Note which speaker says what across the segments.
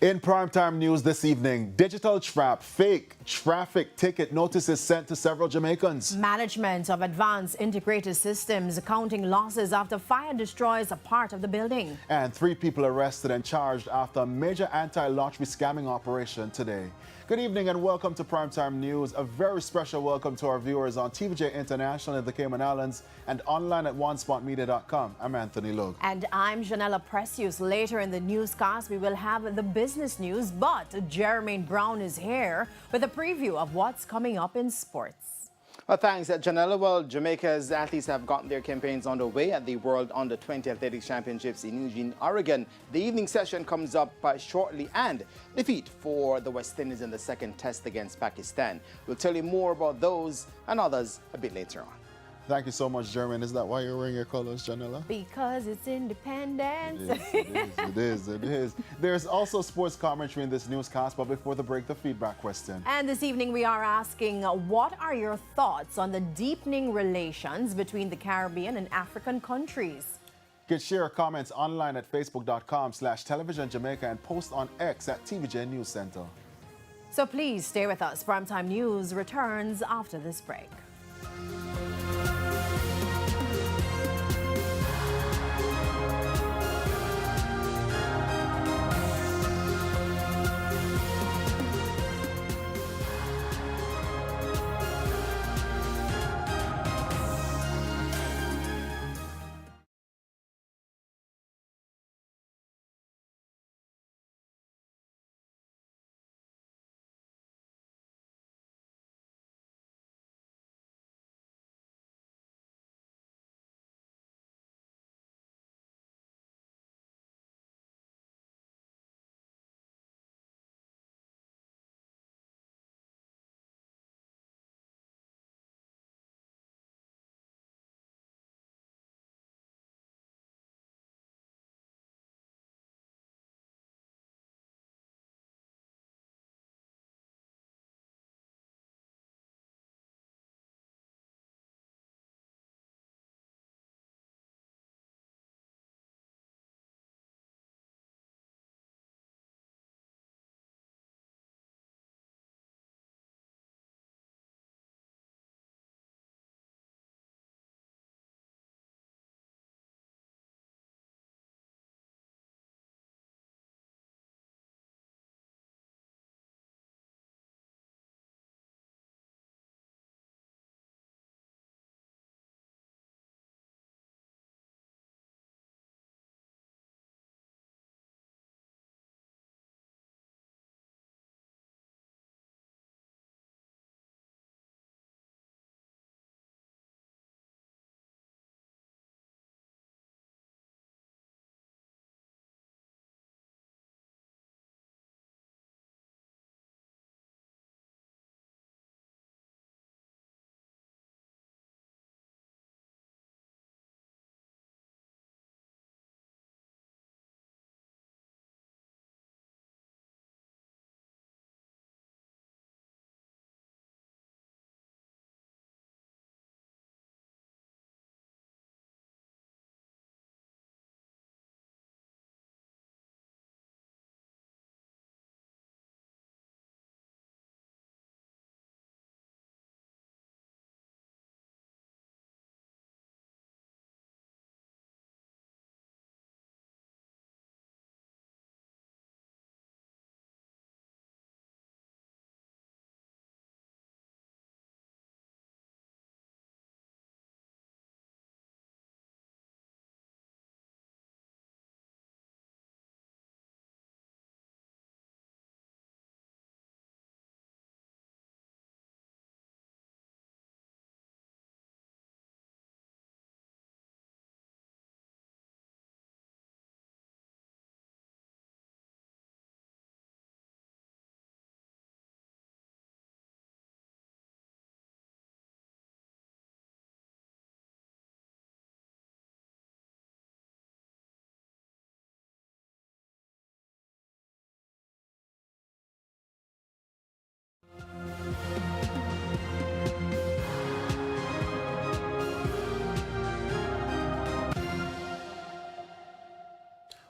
Speaker 1: In primetime news this evening, digital trap, fake traffic ticket notices sent to several Jamaicans.
Speaker 2: Management of advanced integrated systems accounting losses after fire destroys a part of the building.
Speaker 1: And 3 people arrested and charged after a major anti-lottery scamming operation today. Good evening and welcome to Primetime News. A very special welcome to our viewers on TVJ International in the Cayman Islands and online at onespotmedia.com. I'm Anthony Logue.
Speaker 2: And I'm Janella Precious. Later in the newscast, we will have the business news, but Jermaine Brown is here with a preview of what's coming up in sports.
Speaker 3: Well, thanks, Janella. Well, Jamaica's athletes have gotten their campaigns underway at the World Under-20 Athletics Championships in Eugene, Oregon. The evening session comes up shortly, and defeat for the West Indies in the second test against Pakistan. We'll tell you more about those and others a bit later on.
Speaker 1: Thank you so much, Jermaine. Is that why you're wearing your colors, Janella?
Speaker 2: Because it's independence.
Speaker 1: It is. There's also sports commentary in this newscast, but before the break, the feedback question.
Speaker 2: And this evening we are asking, what are your thoughts on the deepening relations between the Caribbean and African countries?
Speaker 1: You can share comments online at facebook.com/televisionjamaica and post on X at TVJ News Center.
Speaker 2: So please stay with us. Primetime News returns after this break.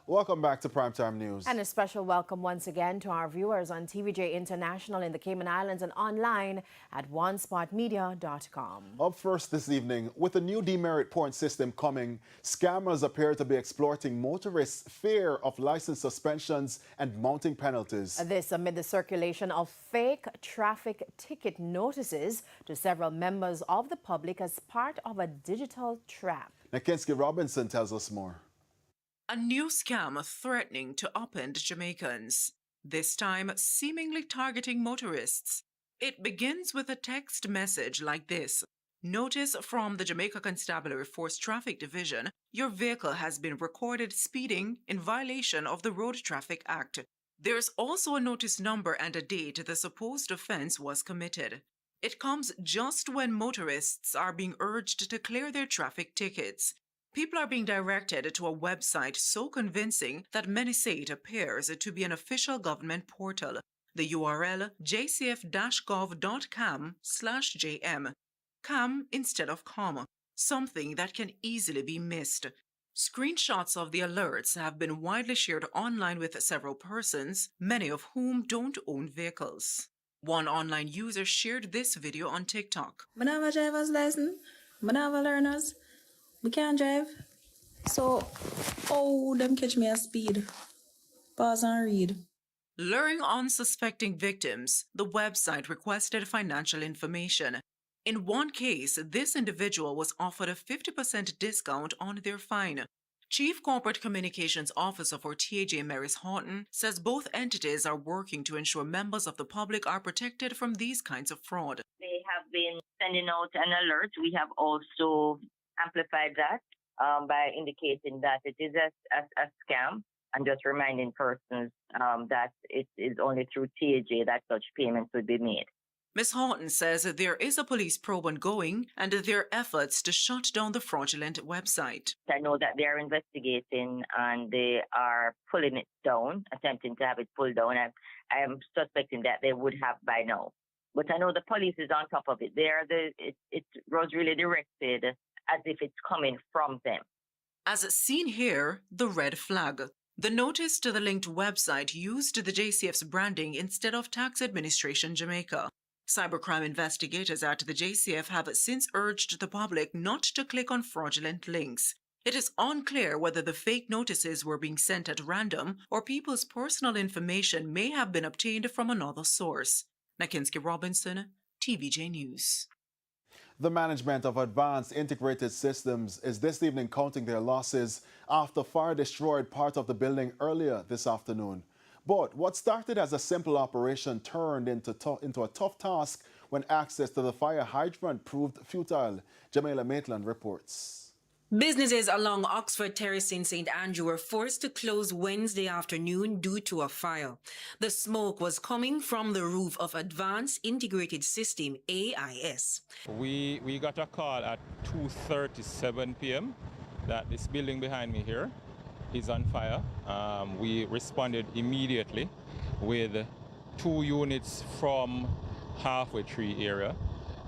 Speaker 1: Welcome back to Primetime News.
Speaker 2: And a special welcome once again to our viewers on TVJ International in the Cayman Islands and online at onespotmedia.com.
Speaker 1: Up first this evening, with the new demerit point system coming, scammers appear to be exploiting motorists' fear of license suspensions and mounting penalties.
Speaker 2: This amid the circulation of fake traffic ticket notices to several members of the public as part of a digital trap.
Speaker 1: Nakinsky Robinson tells us more.
Speaker 4: A new scam threatening to upend Jamaicans, this time seemingly targeting motorists. It begins with a text message like this. Notice from the Jamaica Constabulary Force Traffic Division, your vehicle has been recorded speeding in violation of the Road Traffic Act. There's also a notice number and a date the supposed offense was committed. It comes just when motorists are being urged to clear their traffic tickets. People are being directed to a website so convincing that many say it appears to be an official government portal. The URL jcf-gov.cam/jm. Cam instead of com, something that can easily be missed. Screenshots of the alerts have been widely shared online with several persons, many of whom don't own vehicles. One online user shared this video on TikTok.
Speaker 5: I don't have a driver's license. I don't have a learners. We can't drive. So, them catch me at speed. Pause and read.
Speaker 4: Luring unsuspecting victims, the website requested financial information. In one case, this individual was offered a 50% discount on their fine. Chief Corporate Communications Officer for TVJ, Ms. Horton, says both entities are working to ensure members of the public are protected from these kinds of fraud.
Speaker 6: They have been sending out an alert. We have also amplified that by indicating that it is a scam and just reminding persons that it is only through TVJ that such payments would be made.
Speaker 4: Ms. Horton says there is a police probe ongoing and there are efforts to shut down the fraudulent website.
Speaker 6: I know that they are investigating and they are pulling it down, attempting to have it pulled down. I am suspecting that they would have by now. But I know the police is on top of it. It was really directed as if it's coming from them.
Speaker 4: As seen here, the red flag. The notice to the linked website used the JCF's branding instead of Tax Administration Jamaica. Cybercrime investigators at the JCF have since urged the public not to click on fraudulent links. It is unclear whether the fake notices were being sent at random or people's personal information may have been obtained from another source. Nakinsky Robinson, TVJ News.
Speaker 1: The management of Advanced Integrated Systems is this evening counting their losses after fire destroyed part of the building earlier this afternoon. But what started as a simple operation turned into a tough task when access to the fire hydrant proved futile. Jamila Maitland reports.
Speaker 7: Businesses along Oxford Terrace in St. Andrew were forced to close Wednesday afternoon due to a fire. The smoke was coming from the roof of Advanced Integrated System, AIS.
Speaker 8: We got a call at 2:37 p.m. that this building behind me here is on fire. We responded immediately with 2 units from Halfway Tree area,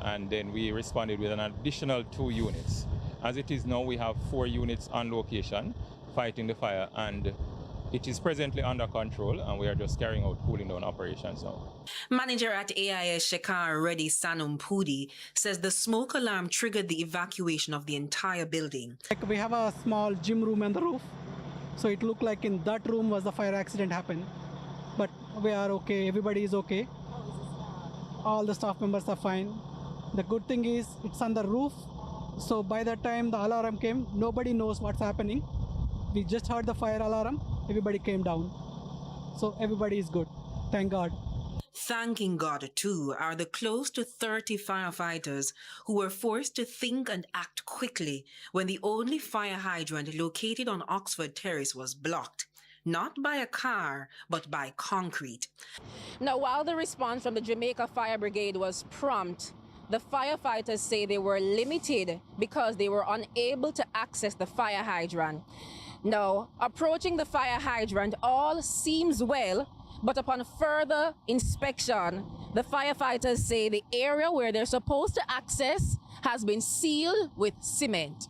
Speaker 8: and then we responded with an additional 2 units. As it is now, we have 4 units on location fighting the fire, and it is presently under control, and we are just carrying out cooling down operations now.
Speaker 7: Manager at AIS Shekar Reddy Sanum Pudi says the smoke alarm triggered the evacuation of the entire building.
Speaker 9: We have a small gym room on the roof, so it looked like in that room was the fire accident happened. But we are okay, everybody is okay. All the staff members are fine. The good thing is it's on the roof. So by the time the alarm came, nobody knows what's happening. We just heard the fire alarm, everybody came down. So everybody is good, thank God.
Speaker 7: Thanking God, too, are the close to 30 firefighters who were forced to think and act quickly when the only fire hydrant located on Oxford Terrace was blocked. Not by a car, but by concrete.
Speaker 10: Now, while the response from the Jamaica Fire Brigade was prompt, the firefighters say they were limited because they were unable to access the fire hydrant. Now, approaching the fire hydrant all seems well, but upon further inspection, the firefighters say the area where they're supposed to access has been sealed with cement.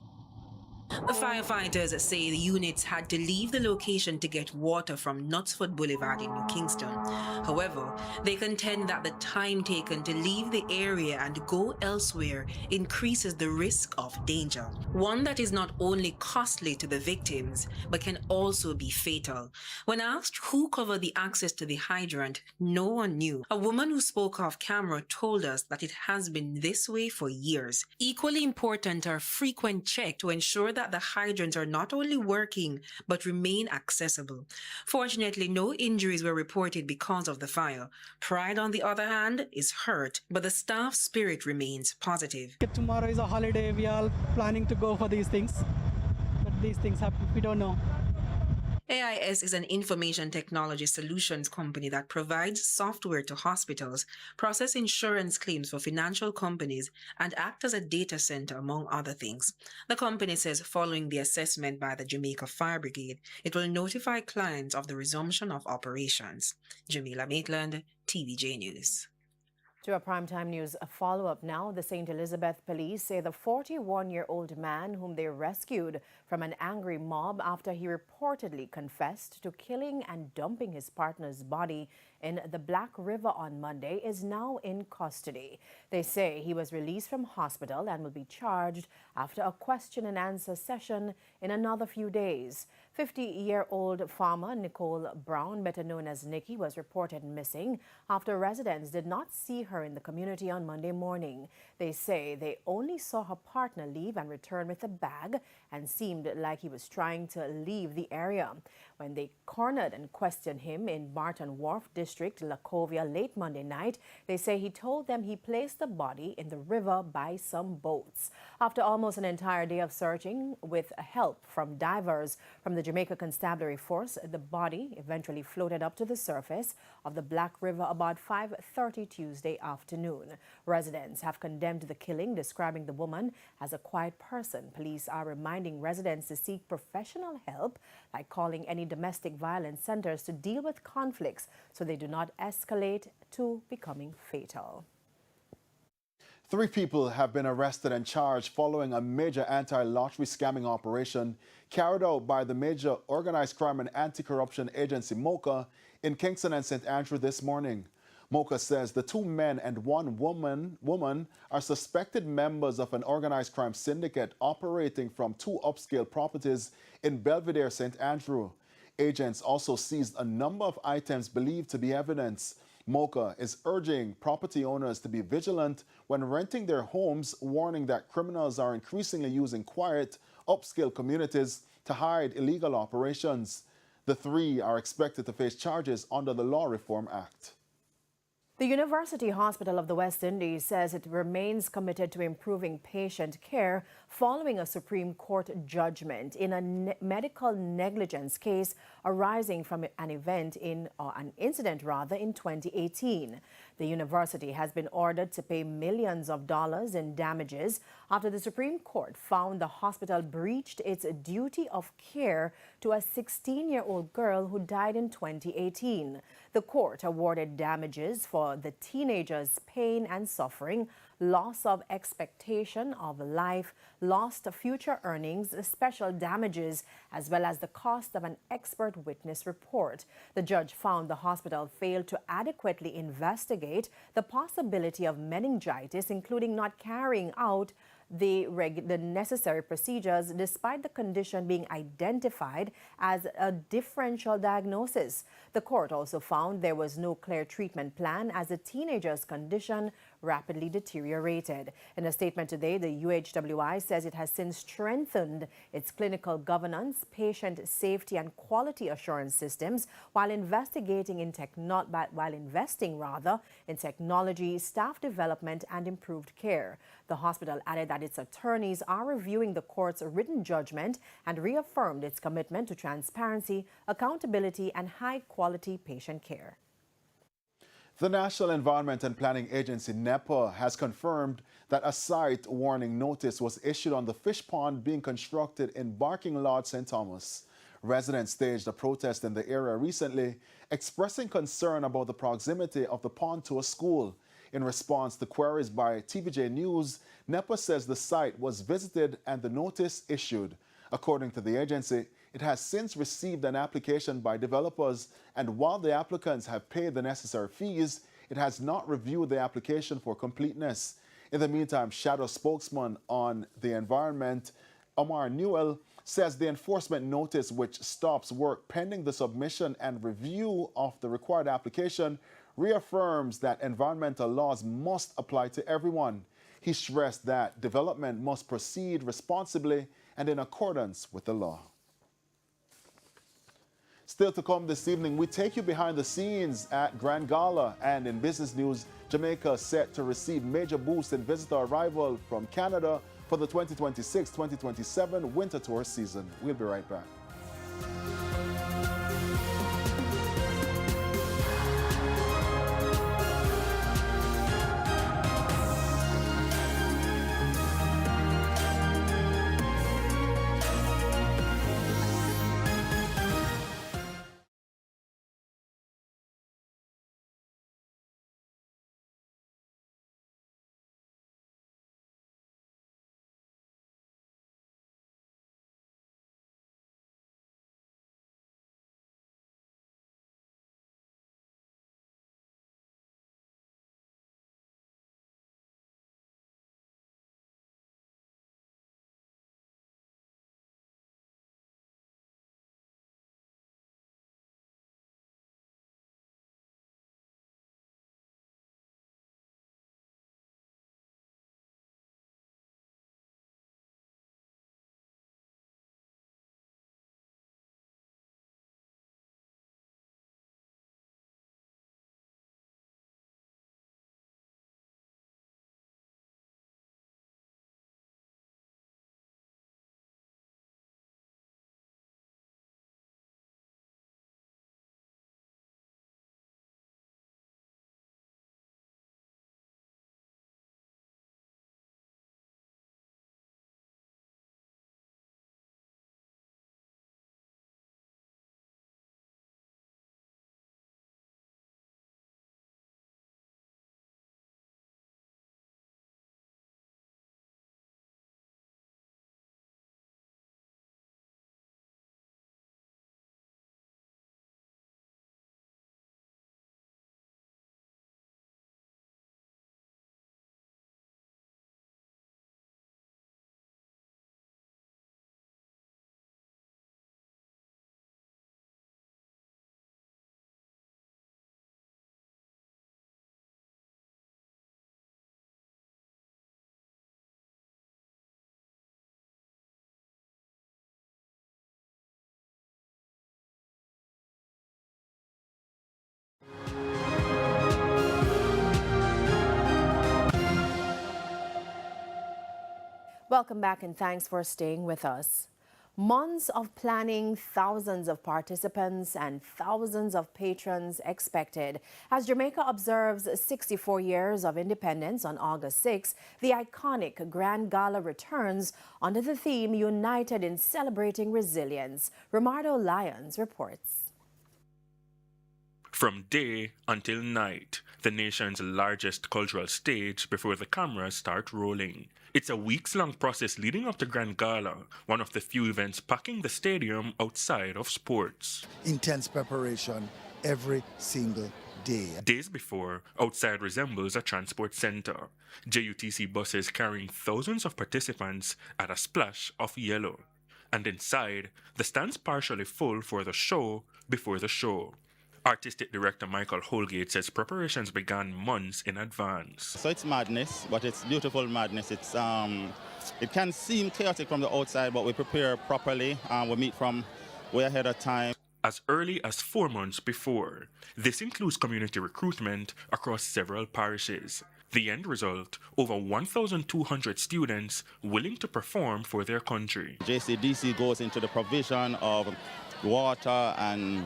Speaker 7: The firefighters say the units had to leave the location to get water from Knutsford Boulevard in New Kingston. However, they contend that the time taken to leave the area and go elsewhere increases the risk of danger, one that is not only costly to the victims, but can also be fatal. When asked who covered the access to the hydrant, no one knew. A woman who spoke off camera told us that it has been this way for years. Equally important are frequent checks to ensure that the hydrants are not only working, but remain accessible. Fortunately, no injuries were reported because of the fire. Pride, on the other hand, is hurt, but the staff spirit remains positive.
Speaker 9: Tomorrow is a holiday. We are planning to go for these things. But these things happen. We don't know.
Speaker 7: AIS is an information technology solutions company that provides software to hospitals, process insurance claims for financial companies, and act as a data center, among other things. The company says following the assessment by the Jamaica Fire Brigade, it will notify clients of the resumption of operations. Jamila Maitland, TVJ News.
Speaker 2: To a primetime news follow-up now, the St. Elizabeth police say the 41-year-old man whom they rescued from an angry mob after he reportedly confessed to killing and dumping his partner's body in the Black River on Monday is now in custody. They say he was released from hospital and will be charged after a question and answer session in another few days. 50-year-old farmer Nicole Brown, better known as Nikki, was reported missing after residents did not see her in the community on Monday morning. They say they only saw her partner leave and return with a bag and seemed like he was trying to leave the area. When they cornered and questioned him in Barton Wharf District, Lacovia, late Monday night, they say he told them he placed the body in the river by some boats. After almost an entire day of searching with help from divers from the Jamaica Constabulary Force, the body eventually floated up to the surface of the Black River about 5:30 Tuesday afternoon. Residents have condemned the killing, describing the woman as a quiet person. Police are reminding residents to seek professional help, like calling any domestic violence centers to deal with conflicts so they do not escalate to becoming fatal.
Speaker 1: 3 people have been arrested and charged following a major anti-lottery scamming operation carried out by the major organized crime and anti-corruption agency MOCA in Kingston and St. Andrew this morning. MOCA says the 2 men and 1 woman are suspected members of an organized crime syndicate operating from 2 upscale properties in Belvedere, St. Andrew. Agents also seized a number of items believed to be evidence. MOCA is urging property owners to be vigilant when renting their homes, warning that criminals are increasingly using quiet, upscale communities to hide illegal operations. The 3 are expected to face charges under the Law Reform Act.
Speaker 2: The University Hospital of the West Indies says it remains committed to improving patient care following a Supreme Court judgment in a medical negligence case arising from an incident in 2018. The university has been ordered to pay millions of dollars in damages after the Supreme Court found the hospital breached its duty of care to a 16-year-old girl who died in 2018. The court awarded damages for the teenager's pain and suffering, loss of expectation of life, lost future earnings, special damages, as well as the cost of an expert witness report. The judge found the hospital failed to adequately investigate the possibility of meningitis, including not carrying out the necessary procedures despite the condition being identified as a differential diagnosis. The court also found there was no clear treatment plan as the teenager's condition rapidly deteriorated. In a statement today, the UHWI says it has since strengthened its clinical governance, patient safety and quality assurance systems while investing in technology, staff development and improved care. The hospital added that its attorneys are reviewing the court's written judgment and reaffirmed its commitment to transparency, accountability and high-quality patient care.
Speaker 1: The National Environment and Planning Agency, NEPA, has confirmed that a site warning notice was issued on the fish pond being constructed in Barking Lodge, St. Thomas. Residents staged a protest in the area recently, expressing concern about the proximity of the pond to a school. In response to queries by TVJ News, NEPA says the site was visited and the notice issued. According to the agency, it has since received an application by developers, and while the applicants have paid the necessary fees, it has not reviewed the application for completeness. In the meantime, shadow spokesman on the environment, Omar Newell, says the enforcement notice, which stops work pending the submission and review of the required application, reaffirms that environmental laws must apply to everyone. He stressed that development must proceed responsibly and in accordance with the law. Still to come this evening, we take you behind the scenes at Grand Gala, and in business news, Jamaica set to receive major boost in visitor arrival from Canada for the 2026-2027 winter tour season. We'll be right back.
Speaker 2: Welcome back and thanks for staying with us. Months of planning, thousands of participants and thousands of patrons expected. As Jamaica observes 64 years of independence on August 6, the iconic Grand Gala returns under the theme United in Celebrating Resilience. Romardo Lyons reports.
Speaker 11: From day until night, the nation's largest cultural stage before the cameras start rolling. It's a weeks-long process leading up to Grand Gala, one of the few events packing the stadium outside of sports.
Speaker 12: Intense preparation every single day.
Speaker 11: Days before, outside resembles a transport center. JUTC buses carrying thousands of participants at a splash of yellow. And inside, the stands partially full for the show before the show. Artistic director Michael Holgate says preparations began months in advance.
Speaker 13: So it's madness, but it's beautiful madness. It can seem chaotic from the outside, but we prepare properly. We meet from way ahead of time.
Speaker 11: As early as 4 months before. This includes community recruitment across several parishes. The end result, over 1,200 students willing to perform for their country.
Speaker 13: JCDC goes into the provision of water and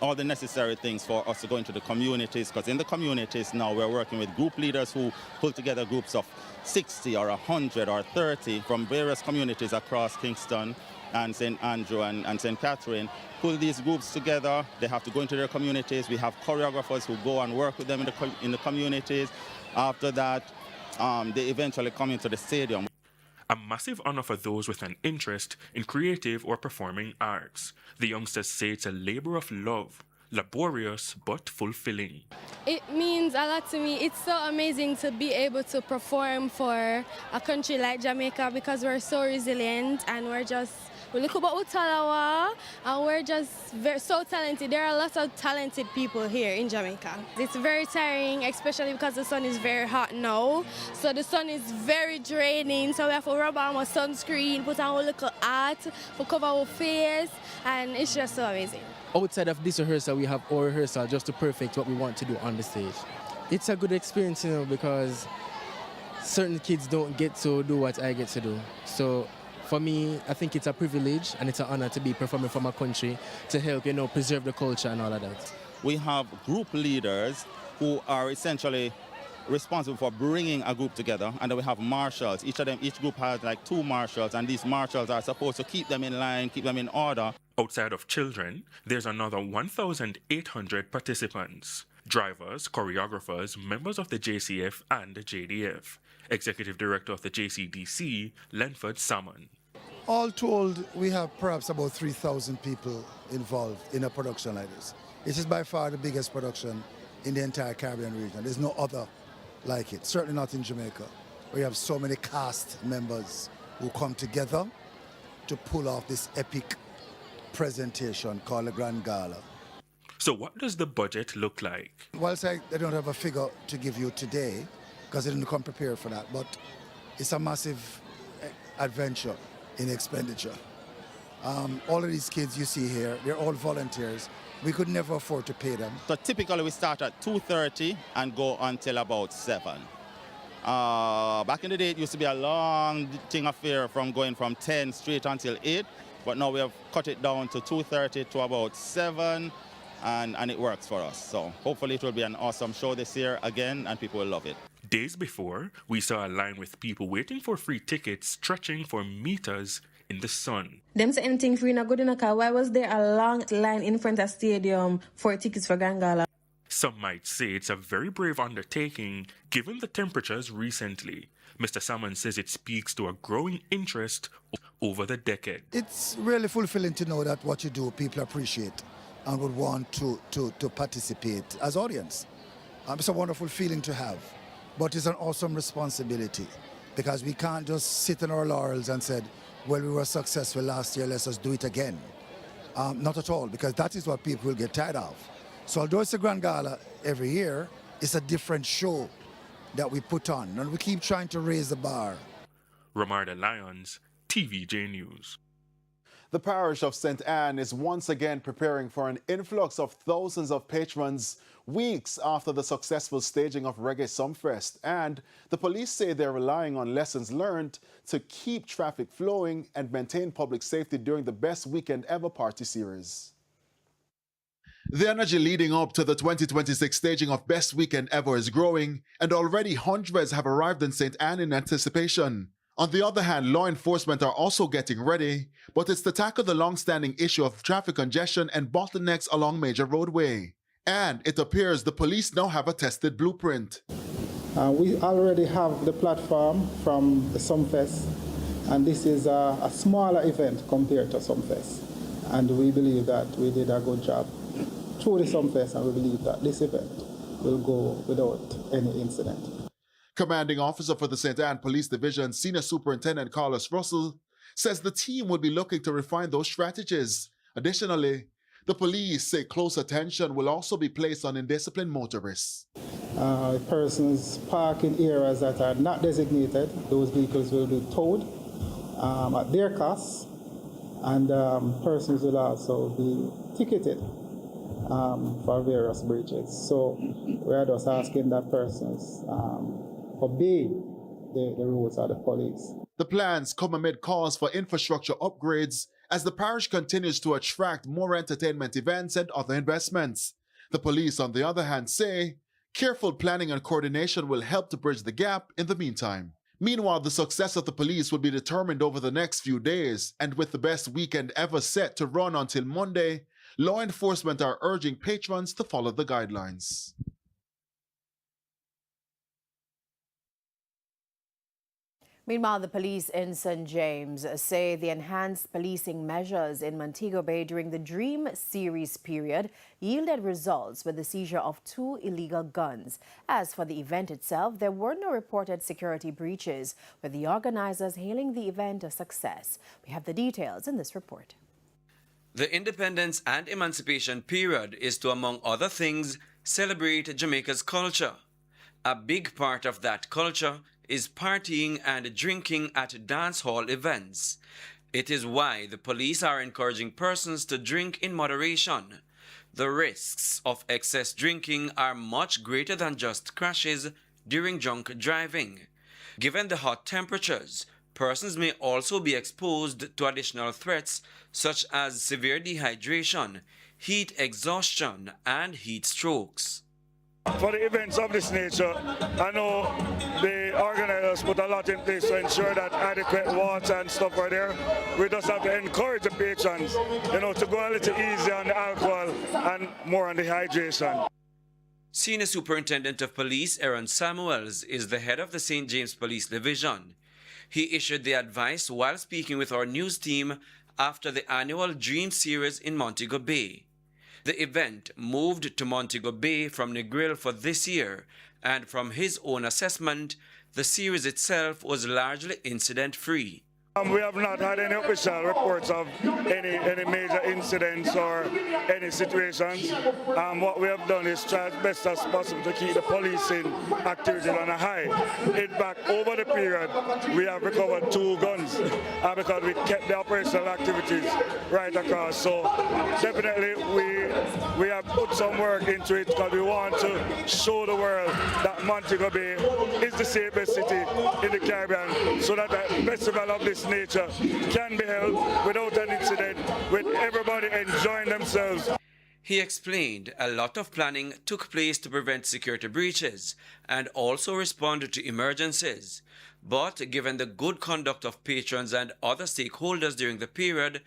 Speaker 13: all the necessary things for us to go into the communities, because in the communities now we're working with group leaders who pull together groups of 60 or 100 or 30 from various communities across Kingston and St. Andrew and St. Catherine. Pull these groups together. They have to go into their communities. We have choreographers who go and work with them in the communities. After that, they eventually come into the stadium.
Speaker 11: a massive honor for those with an interest in creative or performing arts. The youngsters say it's a labor of love, laborious but fulfilling.
Speaker 14: It means a lot to me. It's so amazing to be able to perform for a country like Jamaica because we're so resilient and we look about Utalawa and we're just so talented. There are a lot of talented people here in Jamaica. It's very tiring, especially because the sun is very hot now. So the sun is very draining. So we have to rub on our sunscreen, put on a little hat, to cover our face, and it's just so amazing.
Speaker 15: Outside of this rehearsal, we have our rehearsal just to perfect what we want to do on the stage. It's a good experience, because certain kids don't get to do what I get to do. So for me, I think it's a privilege and it's an honor to be performing for my country to help, preserve the culture and all of that.
Speaker 13: We have group leaders who are essentially responsible for bringing a group together, and then we have marshals. Each group has like 2 marshals, and these marshals are supposed to keep them in line, keep them in order.
Speaker 11: Outside of children, there's another 1,800 participants. Drivers, choreographers, members of the JCF and the JDF. Executive Director of the JCDC, Lenford Salmon.
Speaker 12: All told, we have perhaps about 3,000 people involved in a production like this. This is by far the biggest production in the entire Caribbean region. There's no other like it, certainly not in Jamaica. We have so many cast members who come together to pull off this epic presentation called the Grand Gala.
Speaker 11: So what does the budget look like?
Speaker 12: Whilst I don't have a figure to give you today, because I didn't come prepared for that, but it's a massive adventure in expenditure. All of these kids you see here, they're all volunteers. We could never afford to pay them.
Speaker 13: So typically we start at 2:30 and go until about 7. Back in the day, it used to be a long thing affair from going from 10 straight until 8, but now we have cut it down to 2:30 to about 7, and it works for us. So hopefully it will be an awesome show this year again, and people will love it.
Speaker 11: Days before, we saw a line with people waiting for free tickets stretching for meters in the sun.
Speaker 16: Them say anything free not good enough. Why was there a long line in front of stadium for tickets for Grand Gala?
Speaker 11: Some might say it's a very brave undertaking given the temperatures recently. Mr. Salmon says it speaks to a growing interest over the decade.
Speaker 12: It's really fulfilling to know that what you do, people appreciate and would want to participate as audience. It's a wonderful feeling to have, but it's an awesome responsibility because we can't just sit on our laurels and say, well, we were successful last year, let's just do it again. Not at all, because that is what people will get tired of. So although it's a Grand Gala every year, it's a different show that we put on, and we keep trying to raise the bar.
Speaker 11: Ramarda Lyons, TVJ News.
Speaker 1: The parish of St. Anne is once again preparing for an influx of thousands of patrons weeks after the successful staging of Reggae Sumfest, and the police say they're relying on lessons learned to keep traffic flowing and maintain public safety during the Best Weekend Ever party series. The energy leading up to the 2026 staging of Best Weekend Ever is growing, and already hundreds have arrived in St. Anne in anticipation. On the other hand, law enforcement are also getting ready, but it's to tackle the long-standing issue of traffic congestion and bottlenecks along major roadway. And it appears the police now have a tested blueprint.
Speaker 17: We already have the platform from the Sumfest, and this is a smaller event compared to Sumfest. And we believe that we did a good job through the Sumfest, and we believe that this event will go without any incident.
Speaker 1: Commanding officer for the St. Anne Police Division, Senior Superintendent Carlos Russell, says the team will be looking to refine those strategies. Additionally, the police say close attention will also be placed on indisciplined motorists.
Speaker 17: Persons park in areas that are not designated, those vehicles will be towed at their cost, and persons will also be ticketed for various breaches. So we are just asking that persons obey the rules of the police.
Speaker 1: The plans come amid calls for infrastructure upgrades as the parish continues to attract more entertainment events and other investments. The police, on the other hand, say careful planning and coordination will help to bridge the gap in the meantime. Meanwhile, the success of the police will be determined over the next few days, and with the Best Weekend Ever set to run until Monday, law enforcement are urging patrons to follow the guidelines.
Speaker 2: Meanwhile, the police in St. James say the enhanced policing measures in Montego Bay during the Dream Series period yielded results with the seizure of 2 illegal guns. As for the event itself, there were no reported security breaches, with the organizers hailing the event a success. We have the details in this report.
Speaker 18: The Independence and Emancipation period is to, among other things, celebrate Jamaica's culture. A big part of that culture is partying and drinking at dancehall events. It is why the police are encouraging persons to drink in moderation. The risks of excess drinking are much greater than just crashes during drunk driving. Given the hot temperatures, persons may also be exposed to additional threats such as severe dehydration, heat exhaustion, and heat strokes.
Speaker 19: For the events of this nature, I know the organizers put a lot in place to ensure that adequate water and stuff are there. We just have to encourage the patrons, to go a little easier on the alcohol and more on the hydration.
Speaker 18: Senior Superintendent of Police Aaron Samuels is the head of the St. James Police Division. He issued the advice while speaking with our news team after the annual Dream Series in Montego Bay. The event moved to Montego Bay from Negril for this year, and from his own assessment, the series itself was largely incident-free.
Speaker 19: We have not had any official reports of any major incidents or any situations. What we have done is try as best as possible to keep the policing activity on a high. In fact, over the period, we have recovered 2 guns because we kept the operational activities right across. So definitely we have put some work into it because we want to show the world that Montego Bay is the safest city in the Caribbean, so that a festival of this nature can be held without an incident, with everybody enjoying themselves.
Speaker 18: He explained a lot of planning took place to prevent security breaches and also respond to emergencies. But given the good conduct of patrons and other stakeholders during the period,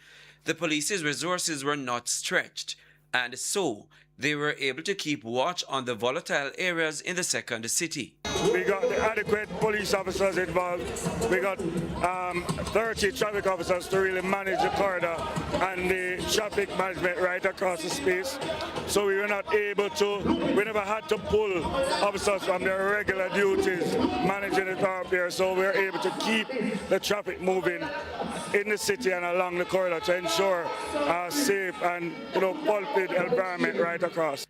Speaker 18: the police's resources were not stretched, and so they were able to keep watch on the volatile areas in the second city.
Speaker 19: We got the adequate police officers involved. We got 30 traffic officers to really manage the corridor and the traffic management right across the space. So we were not able to, we never had to pull officers from their regular duties managing the thoroughfare. So we were able to keep the traffic moving in the city and along the corridor to ensure a safe and pulpit environment right across.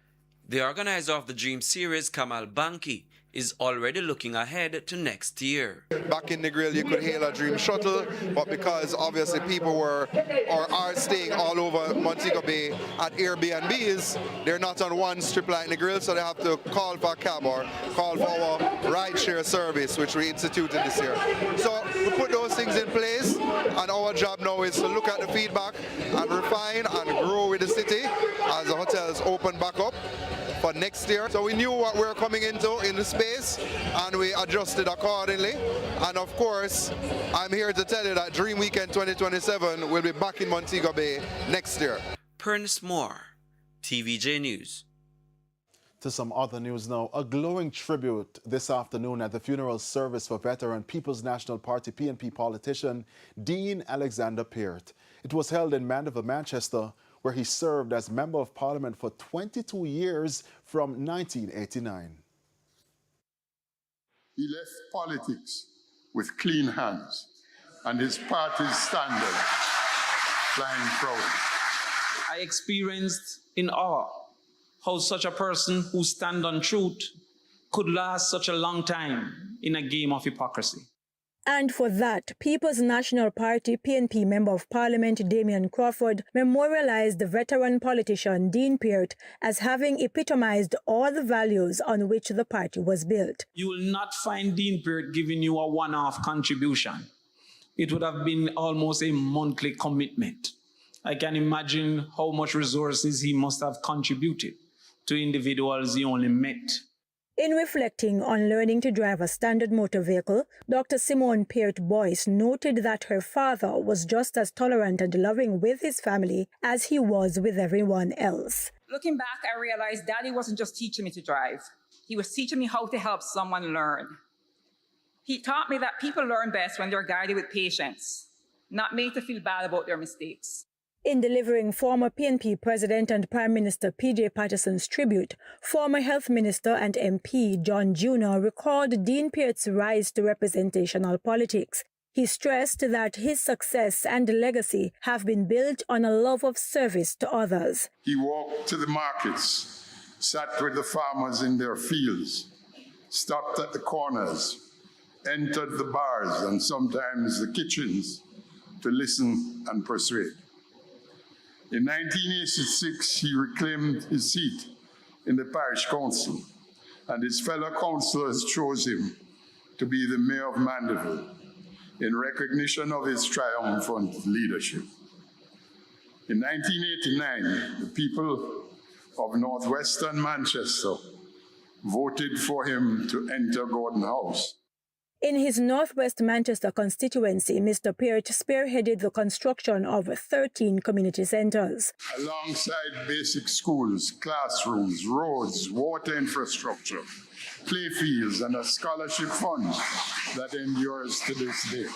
Speaker 18: The organizer of the Dream Series, Kamal Banki, is already looking ahead to next year.
Speaker 20: Back in Negril, you could hail a Dream shuttle, but because obviously people were or are staying all over Montego Bay at Airbnbs, they're not on one strip like Negril, so they have to call for a cab or call for our rideshare service, which we instituted this year. So we put those things in place, and our job now is to look at the feedback and refine and grow with the city as the hotels open back up for next year. So we knew what we were coming into in the space, and we adjusted accordingly. And of course, I'm here to tell you that Dream Weekend 2027 will be back in Montego Bay next year.
Speaker 18: Pernest Moore, TVJ News.
Speaker 1: To some other news now. A glowing tribute this afternoon at the funeral service for veteran People's National Party PNP politician Dean Alexander Peart. It was held in Mandeville, Manchester, where he served as Member of Parliament for 22 years from 1989.
Speaker 21: He left politics with clean hands and his party's standard flying proud.
Speaker 22: I experienced in awe how such a person who stands on truth could last such a long time in a game of hypocrisy.
Speaker 23: And for that, People's National Party PNP Member of Parliament Damien Crawford memorialized the veteran politician Dean Peart as having epitomized all the values on which the party was built.
Speaker 22: You will not find Dean Peart giving you a one-off contribution. It would have been almost a monthly commitment. I can imagine how much resources he must have contributed to individuals he only met.
Speaker 23: In reflecting on learning to drive a standard motor vehicle, Dr. Simone Peart Boyce noted that her father was just as tolerant and loving with his family as he was with everyone else.
Speaker 24: Looking back, I realized Daddy wasn't just teaching me to drive. He was teaching me how to help someone learn.
Speaker 3: He taught me that people learn best when they're guided with patience, not made to feel bad about their mistakes.
Speaker 23: In delivering former PNP President and Prime Minister P.J. Patterson's tribute, former Health Minister and MP John Jr. recalled Dean Peart's rise to representational politics. He stressed that his success and legacy have been built on a love of service to others.
Speaker 21: He walked to the markets, sat with the farmers in their fields, stopped at the corners, entered the bars and sometimes the kitchens to listen and persuade. In 1986, he reclaimed his seat in the parish council, and his fellow councillors chose him to be the mayor of Mandeville in recognition of his triumphant leadership. In 1989, the people of northwestern Manchester voted for him to enter Gordon House.
Speaker 23: In his Northwest Manchester constituency, Mr. Peart spearheaded the construction of 13 community centres.
Speaker 21: Alongside basic schools, classrooms, roads, water infrastructure, playfields, and a scholarship fund that endures to this day.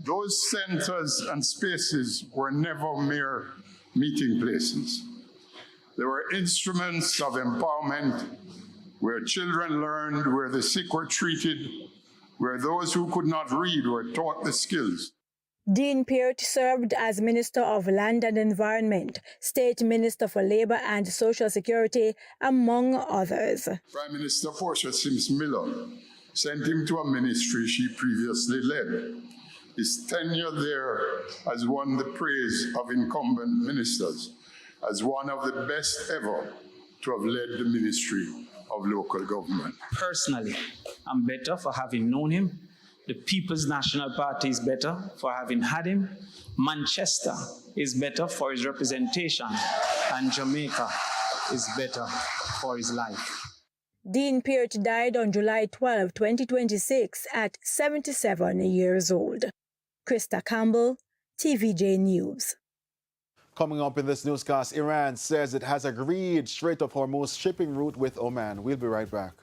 Speaker 21: Those centres and spaces were never mere meeting places. They were instruments of empowerment, where children learned, where the sick were treated, where those who could not read were taught the skills.
Speaker 23: Dean Peart served as Minister of Land and Environment, State Minister for Labour and Social Security, among others.
Speaker 21: Prime Minister Portia Sims Miller sent him to a ministry she previously led. His tenure there has won the praise of incumbent ministers as one of the best ever to have led the Ministry of Local Government.
Speaker 22: Personally, I'm better for having known him. The People's National Party is better for having had him. Manchester is better for his representation. And Jamaica is better for his life.
Speaker 23: Dean Peart died on July 12, 2026 at 77 years old. Krista Campbell, TVJ News.
Speaker 1: Coming up in this newscast, Iran says it has agreed Strait of Hormuz shipping route with Oman. We'll be right back.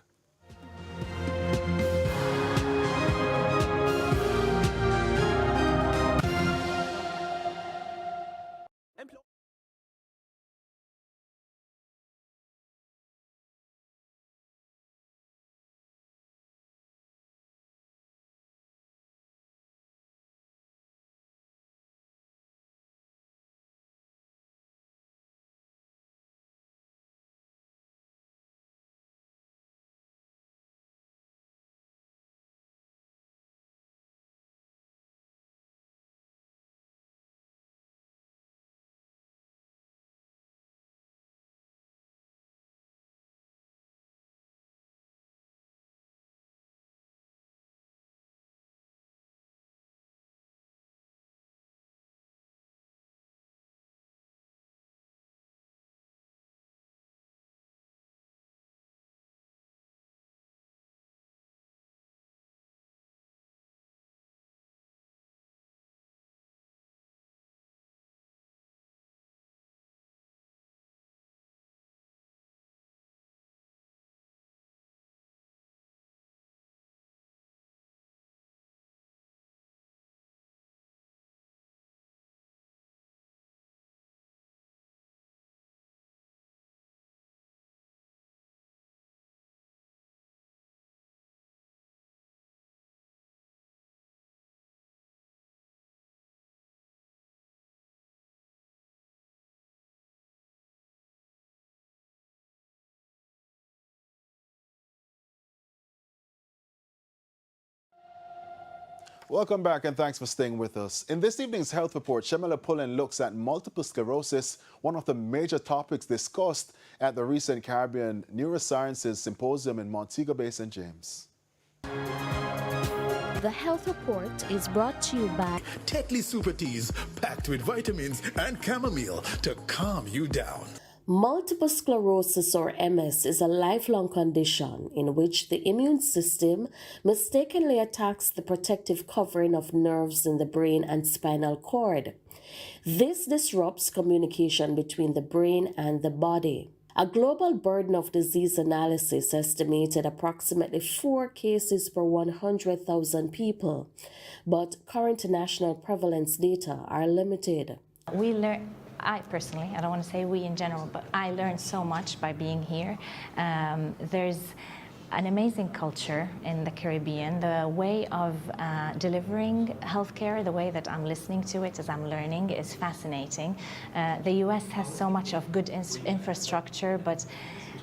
Speaker 1: Welcome back and thanks for staying with us. In this evening's health report, Shemela Pullen looks at multiple sclerosis, one of the major topics discussed at the recent Caribbean Neurosciences Symposium in Montego Bay, St. James.
Speaker 5: The health report is brought to you by
Speaker 6: Tetley Super Teas, packed with vitamins and chamomile to calm you down.
Speaker 24: Multiple sclerosis, or MS, is a lifelong condition in which the immune system mistakenly attacks the protective covering of nerves in the brain and spinal cord. This disrupts communication between the brain and the body. A global burden of disease analysis estimated approximately 4 cases per 100,000 people, but current national prevalence data are limited.
Speaker 4: I personally, I don't want to say we in general, but I learned so much by being here. There's an amazing culture in the Caribbean. The way of delivering healthcare, the way that I'm listening to it as I'm learning is fascinating. The US has so much of good infrastructure, but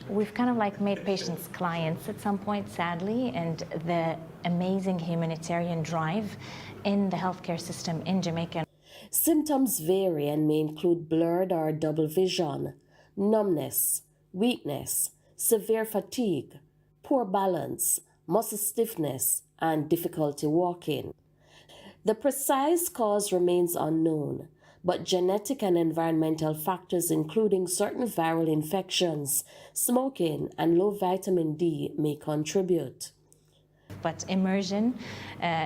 Speaker 4: we've kind of like made patients clients at some point, sadly, and the amazing humanitarian drive in the healthcare system in Jamaica.
Speaker 24: Symptoms vary and may include blurred or double vision, numbness, weakness, severe fatigue, poor balance, muscle stiffness, and difficulty walking. The precise cause remains unknown, but genetic and environmental factors, including certain viral infections, smoking, and low vitamin D, may contribute.
Speaker 4: But immersion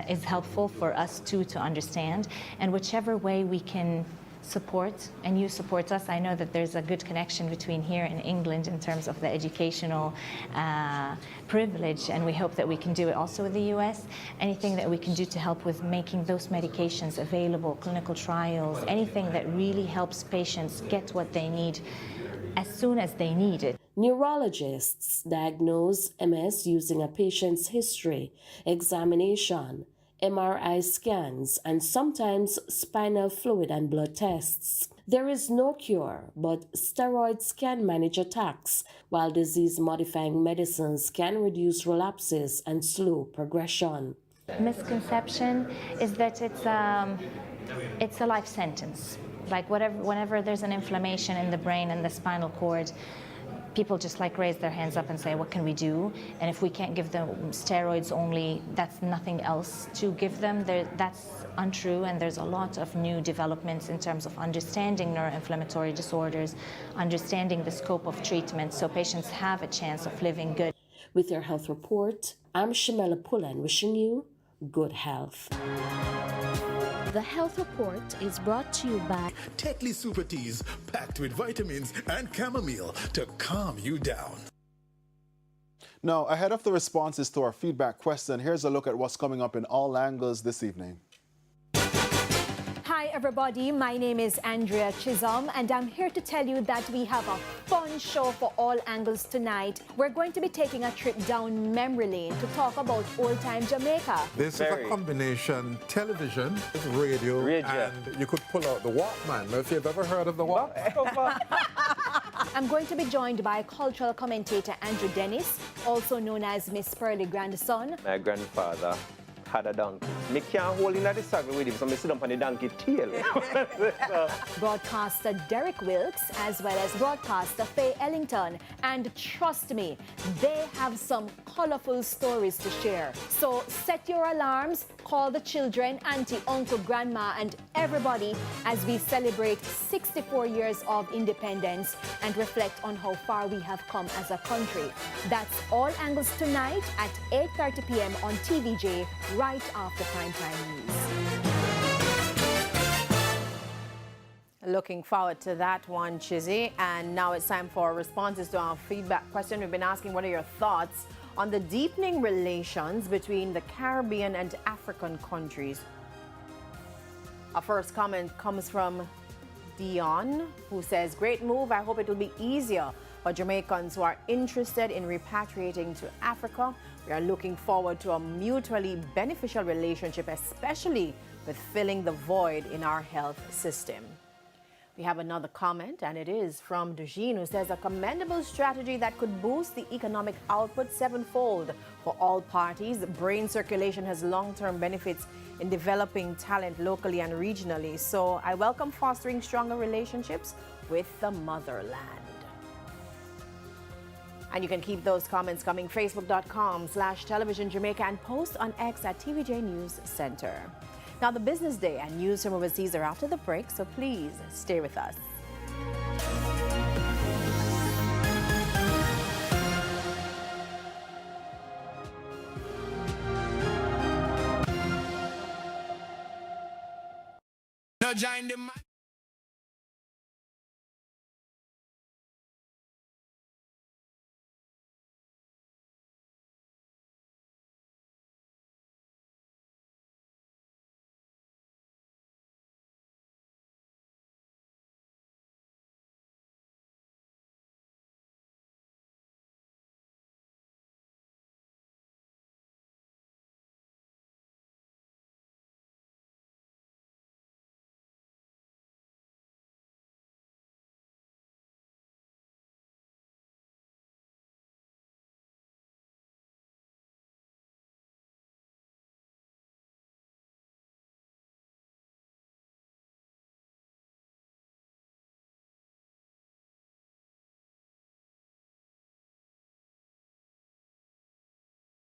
Speaker 4: is helpful for us too to understand, and whichever way we can support, and you support us. I know that there's a good connection between here and England in terms of the educational privilege, and we hope that we can do it also with the US. Anything that we can do to help with making those medications available, clinical trials, anything that really helps patients get what they need as soon as they need it.
Speaker 24: Neurologists diagnose MS using a patient's history, examination, MRI scans, and sometimes spinal fluid and blood tests. There is no cure, but steroids can manage attacks, while disease-modifying medicines can reduce relapses and slow progression.
Speaker 4: Misconception is that it's a life sentence. Like whenever there's an inflammation in the brain and the spinal cord, people just like raise their hands up and say, what can we do? And if we can't give them steroids only, that's nothing else to give them. That's untrue, and there's a lot of new developments in terms of understanding neuroinflammatory disorders, understanding the scope of treatment, so patients have a chance of living good.
Speaker 24: With your health report, I'm Shamela Pullen, wishing you good health.
Speaker 5: The Health Report is brought to you by
Speaker 6: Tetley Super Teas, packed with vitamins and chamomile to calm you down.
Speaker 1: Now, ahead of the responses to our feedback question, here's a look at what's coming up in all angles this evening.
Speaker 8: Hi everybody, my name is Andrea Chisholm and I'm here to tell you that we have a fun show for all angles tonight. We're going to be taking a trip down memory lane to talk about old-time Jamaica.
Speaker 9: This is a combination television, radio, and you could pull out the Walkman. Now, if you've ever heard of the Walkman.
Speaker 8: I'm going to be joined by cultural commentator Andrew Dennis, also known as Miss Pearly Grandson.
Speaker 10: My grandfather had a donkey. Me can't hold in the saddle with him, so I sit up on the donkey tail.
Speaker 8: Broadcaster Derek Wilkes, as well as broadcaster Faye Ellington. And trust me, they have some colorful stories to share. So set your alarms, call the children, auntie, uncle, grandma, and everybody as we celebrate 64 years of independence and reflect on how far we have come as a country. That's All Angles tonight at 8:30 p.m. on TVJ, right after primetime news.
Speaker 2: Looking forward to that one, Chizzy. And now it's time for responses to our feedback question. We've been asking, what are your thoughts on the deepening relations between the Caribbean and African countries? Our first comment comes from Dion, who says, great move. I hope it will be easier for Jamaicans who are interested in repatriating to Africa. We are looking forward to a mutually beneficial relationship, especially with filling the void in our health system. We have another comment, and it is from Dujin, who says, a commendable strategy that could boost the economic output sevenfold for all parties. Brain circulation has long-term benefits in developing talent locally and regionally. So I welcome fostering stronger relationships with the motherland. And you can keep those comments coming. Facebook.com/Television Jamaica and post on X at TVJ News Center. Now, the business day and news from overseas are after the break, so please stay with us.
Speaker 25: Now join the